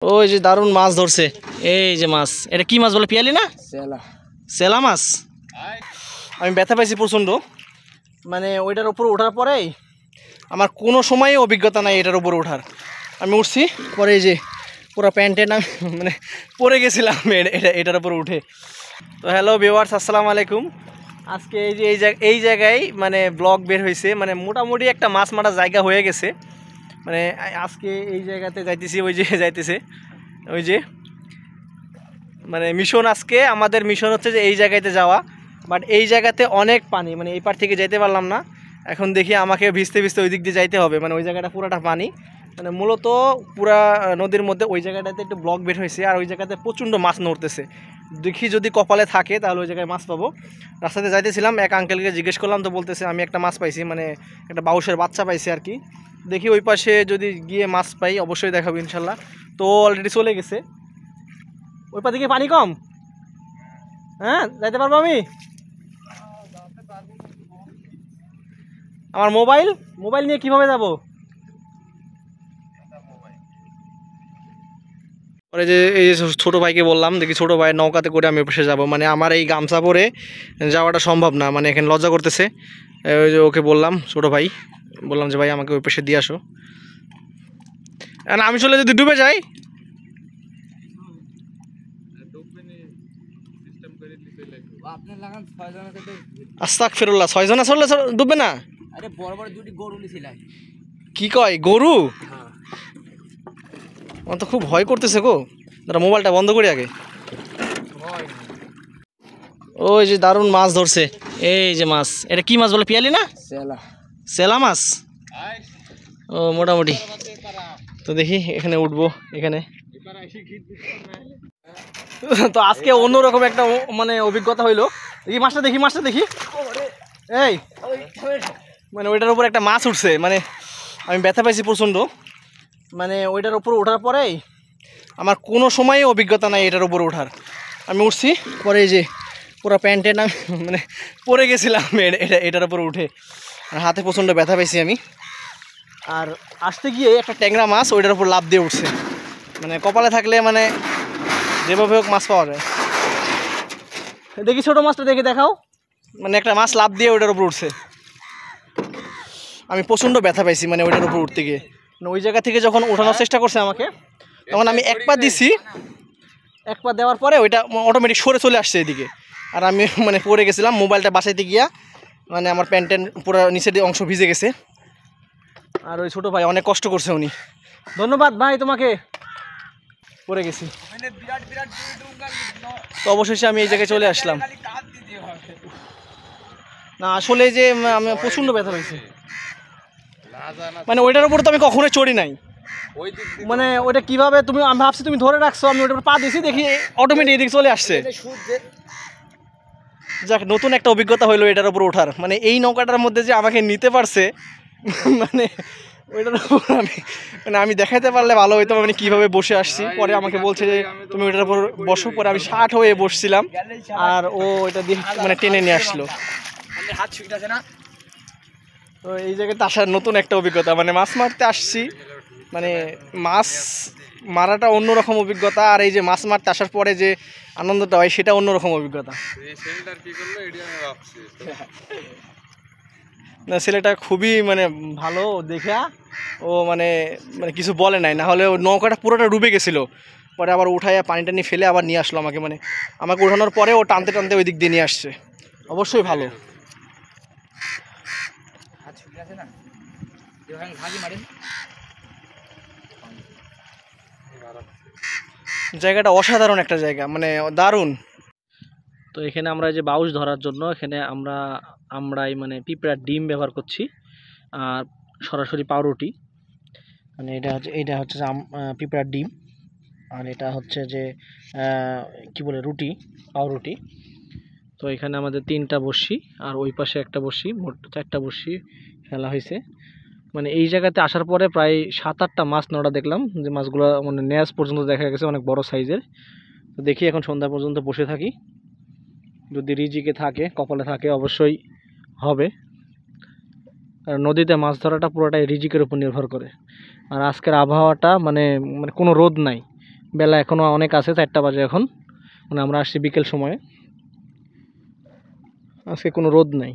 ওই যে দারুণ মাছ ধরছে। এই যে মাছ, এটা কি মাছ বলে, পিয়ালি না সেলা মাছ। আমি ব্যথা পাইছি প্রচণ্ড, মানে ওইটার উপর ওঠার পরেই আমার কোনো সময় অভিজ্ঞতা নাই এটার উপর ওঠার। আমি উঠছি পরে এই যে পুরো প্যান্টে না মানে পরে গেছিলাম এটার উপর উঠে। তো হ্যালো ভিউয়ার্স, আসসালামু আলাইকুম। আজকে এই জায়গায় মানে ব্লগ বের হয়েছে, মানে মোটামুটি একটা মাছ মারার জায়গা হয়ে গেছে। মানে আজকে এই জায়গাতে যাইতেছি, ওই যে যাইতেছে ওই যে মানে মিশন। আজকে আমাদের মিশন হচ্ছে যে এই জায়গাতে যাওয়া, বাট এই জায়গাতে অনেক পানি, মানে এই পার থেকে যাইতে পারলাম না। এখন দেখি আমাকে ভিজতে ভিজতে ওই দিক দিয়ে যাইতে হবে, মানে ওই জায়গাটা পুরোটা পানি, মানে মূলত পুরা নদীর মধ্যে ওই জায়গাটাতে একটু ব্লক বের হয়েছে। আর ওই জায়গাতে প্রচণ্ড মাছ নড়তেছে, দেখি যদি কপালে থাকে তাহলে ওই জায়গায় মাছ পাবো। রাস্তাতে যাইতেছিলাম, এক আঙ্কেলকে জিজ্ঞেস করলাম, তো বলতেছে আমি একটা মাছ পাইছি, মানে একটা বাউসের বাচ্চা পাইছি আর কি। দেখি ওই পাশে যদি গিয়ে মাছ পাই অবশ্যই দেখাবো ইনশাল্লাহ। তো অলরেডি চলে গেছে ওই পা দিকে, পানি কম। হ্যাঁ, যাইতে পারবো আমি? আমার মোবাইল নিয়ে কিভাবে যাব? পরে যে এই যে ছোটো ভাইকে বললাম, দেখি ছোটো ভাই নৌকাতে করে আমি পাশে যাব, মানে আমার এই গামছা পরে যাওয়াটা সম্ভব না, মানে এখানে লজ্জা করতেছে। ওই যে ওকে বললাম, ছোটো ভাই বললাম যে ভাই আমাকে ওই পাশে দিয়ে আসো। আমি চলে যদি ডুবে যাই, আস্তাগফিরুল্লাহ, 6 জন আসলে ডুববে না? আরে বড় বড় দুটি গরু নিছিলাম। কি কয়, গরু? আমার তো খুব ভয় করতেছে গো, দাঁড়া মোবাইলটা বন্ধ করি আগে। ওই যে দারুণ মাছ ধরছে। এই যে মাছ, এটা কি মাছ বলে, পিয়ালি না সেলা মাছ? ও মোটামুটি। তো দেখি এখানে উঠবো এখানে। তো আজকে অন্যরকম একটা মানে অভিজ্ঞতা হইলো। দেখি মাছটা দেখি। এই মানে ওইটার উপর একটা মাছ উঠছে, মানে আমি ব্যথা পাইছি প্রচণ্ড, মানে ওইটার উপর ওঠার পরেই আমার কোনো সময় অভিজ্ঞতা নাই এটার উপর ওঠার। আমি উঠছি পরে এই যে পুরো প্যান্টে না মানে পরে গেছিলাম এটার উপর উঠে, হাতে প্রচণ্ড ব্যথা পাইছি আমি। আর আসতে গিয়ে একটা ট্যাংরা মাছ ওইটার উপর লাফ দিয়ে উঠছে, মানে কপালে থাকলে মানে যেভাবে হোক মাছ পাওয়া যায়। দেখি ছোটো মাছটা দেখে দেখাও, মানে একটা মাছ লাফ দিয়ে ওইটার উপর উঠছে। আমি প্রচণ্ড ব্যথা পাইছি মানে ওইটার উপর উঠতে গিয়ে, মানে ওই জায়গা থেকে যখন ওঠানোর চেষ্টা করছে আমাকে, তখন আমি এক পা দিছি, এক পা দেওয়ার পরে ওইটা অটোমেটিক সরে চলে আসছে এদিকে, আর আমি মানে পড়ে গেছিলাম। মোবাইলটা বাসাইতে গিয়া মানে আমার প্যান্টের পুরো নিচের অংশ ভিজে গেছে। আর ওই ছোটো ভাই অনেক কষ্ট করছে উনি, ধন্যবাদ ভাই তোমাকে। পড়ে গেছি, তো অবশেষে আমি এই জায়গায় চলে আসলাম। না আসলে যে আমি প্রচণ্ড ব্যথা পাইছি, মানে ওইটার উপর তো আমি কখনোই চড়ি নাই। মানে ওইটা কিভাবে তুমি, আমি ভাবছি তুমি ধরে রাখছো, আমি ওইটার উপর পা দিছি, দেখি অটোমেটিক এদিকে চলে আসছে। যাক, নতুন একটা অভিজ্ঞতা হইলো এটার উপর ওঠার, মানে এই নৌকাটার মধ্যে যে আমাকে নিতে পারছে, মানে ওইটার উপর আমি দেখাইতে পারলে ভালো হইতো, মানে কীভাবে বসে আসছি। পরে আমাকে বলছে যে তুমি ওইটার উপর বসো, পরে আমি 60 হয়ে বসছিলাম, আর ও এটা দিয়ে মানে টেনে নিয়ে আসলো। তো এই জায়গাতে আসার নতুন একটা অভিজ্ঞতা, মানে মাছ মারতে আসছি, মানে মাছ মারাটা অন্যরকম অভিজ্ঞতা, আর এই যে মাছ মারতে আসার পরে যে আনন্দটা হয় সেটা অন্যরকম অভিজ্ঞতা। না ছেলেটা খুবই মানে ভালো দেখা, ও মানে মানে কিছু বলে নাই, না হলে ও নৌকাটা পুরোটা ডুবে গেছিলো। পরে আবার উঠাইয়া পানি টানি ফেলে আবার নিয়ে আসলো আমাকে, মানে আমাকে উঠানোর পরে ও টানতে টানতে ওই দিক দিয়ে নিয়ে আসছে। অবশ্যই ভালো। জায়গাটা অসাধারণ একটা জায়গা, মানে দারুণ। তো এখানে আমরা যে বাউস ধরার জন্য এখানে আমরাই মানে পিঁপড়ার ডিম ব্যবহার করছি, আর সরাসরি পাউরুটি, মানে এটা হচ্ছে যে পিঁপড়ার ডিম, আর এটা হচ্ছে যে কি বলে রুটি, পাউরুটি। তো এখানে আমাদের 3টা বড়শি, আর ওই পাশে একটা বড়শি, মোট 4টা বড়শি ফেলা হয়েছে। মানে এই জায়গাতে আসার পরে প্রায় 7-8টা মাছ নড়া দেখলাম, যে মাছগুলো মানে নেজ পর্যন্ত দেখা গেছে, অনেক বড় সাইজের। তো দেখি এখন সন্ধ্যা পর্যন্ত বসে থাকি, যদি রিজিকে থাকে, কপালে থাকে অবশ্যই হবে। কারণ নদীতে মাছ ধরাটা পুরোটাই রিজিকের উপর নির্ভর করে। আর আজকের আবহাওয়াটা মানে কোনো রোদ নাই, বেলা এখনও অনেক আছে, 4টা বাজে এখন, মানে আমরা আসছি বিকেল সময়ে, আজকে কোনো রোদ নাই।